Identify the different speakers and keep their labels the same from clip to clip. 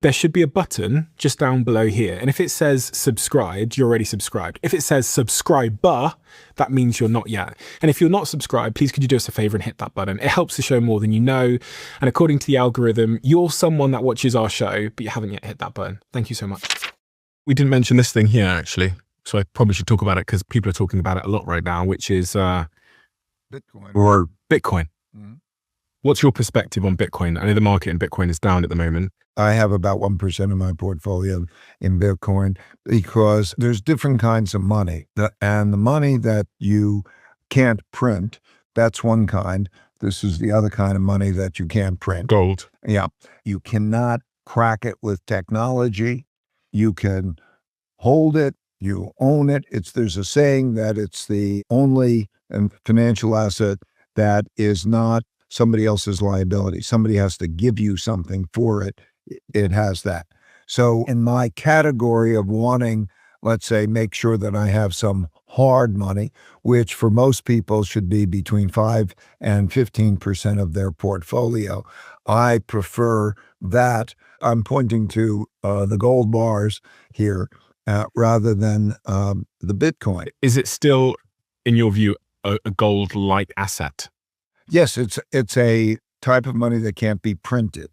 Speaker 1: there should be a button just down below here. And if it says subscribed, you're already subscribed. If it says subscriber, that means you're not yet. And if you're not subscribed, please could you do us a favor and hit that button. It helps the show more than you know. And according to the algorithm, you're someone that watches our show, but you haven't yet hit that button. Thank you so much. We didn't mention this thing here, actually. So I probably should talk about it because people are talking about it a lot right now, which is
Speaker 2: Bitcoin.
Speaker 1: Or Bitcoin.
Speaker 2: Mm-hmm.
Speaker 1: What's your perspective on Bitcoin? I know the market in Bitcoin is down at the moment.
Speaker 2: I have about 1% of my portfolio in Bitcoin because there's different kinds of money. And the money that you can't print, that's one kind. This is the other kind of money that you can't print.
Speaker 1: Gold.
Speaker 2: Yeah. You cannot crack it with technology. You can hold it. You own it. There's a saying that it's the only financial asset that is not somebody else's liability. Somebody has to give you something for it. It has that. So in my category of wanting, let's say, make sure that I have some hard money, which for most people should be between 5 and 15% of their portfolio, I prefer that. I'm pointing to the gold bars here rather than the Bitcoin.
Speaker 1: Is it still, in your view, a gold-like asset?
Speaker 2: Yes, it's a type of money that can't be printed,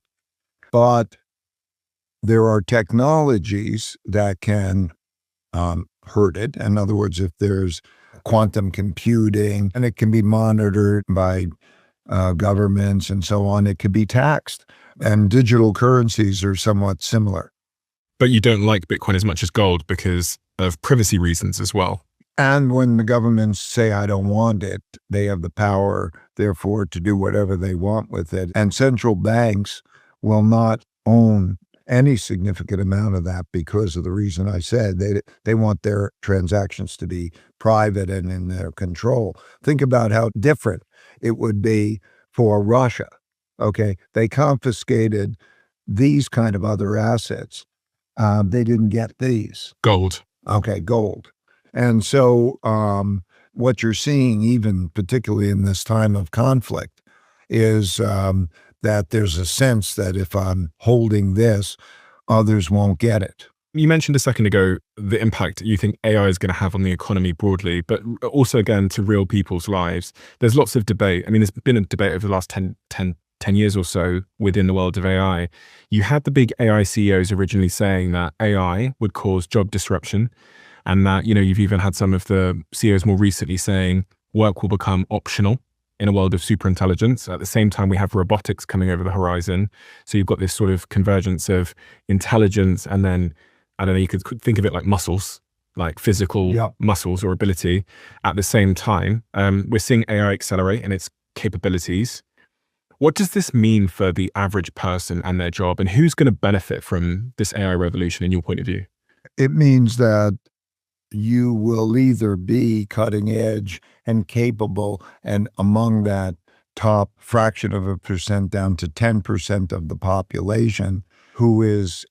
Speaker 2: but there are technologies that can hurt it. In other words, if there's quantum computing and it can be monitored by governments and so on, it could be taxed. And digital currencies are somewhat similar.
Speaker 1: But you don't like Bitcoin as much as gold because of privacy reasons as well.
Speaker 2: And when the governments say, I don't want it, they have the power, therefore, to do whatever they want with it. And central banks will not own any significant amount of that because of the reason I said. They want their transactions to be private and in their control. Think about how different it would be for Russia. Okay, they confiscated these kind of other assets. They didn't get these.
Speaker 1: Gold.
Speaker 2: Okay, gold. And so what you're seeing, even particularly in this time of conflict, is that there's a sense that if I'm holding this, others won't get it.
Speaker 1: You mentioned a second ago the impact you think AI is going to have on the economy broadly, but also, again, to real people's lives. There's lots of debate. I mean, there's been a debate over the last 10 years or so within the world of AI. You had the big AI CEOs originally saying that AI would cause job disruption. And that, you've even had some of the CEOs more recently saying work will become optional in a world of superintelligence. At the same time, we have robotics coming over the horizon. So you've got this sort of convergence of intelligence and then, I don't know, you could think of it like muscles, like physical muscles or ability. At the same time, we're seeing AI accelerate in its capabilities. What does this mean for the average person and their job? And who's going to benefit from this AI revolution in your point of view?
Speaker 2: It means that you will either be cutting edge and capable, and among that top fraction of a percent down to 10% of the population who is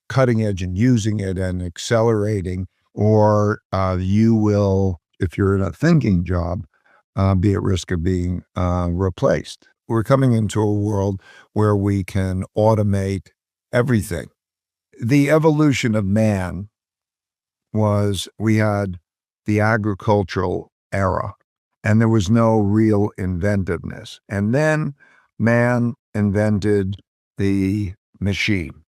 Speaker 2: cutting edge and using it and accelerating, or you will, if you're in a thinking job, be at risk of being replaced. We're coming into a world where we can automate everything. The evolution of man was we had the agricultural era, and there was no real inventiveness. And then man invented the machine.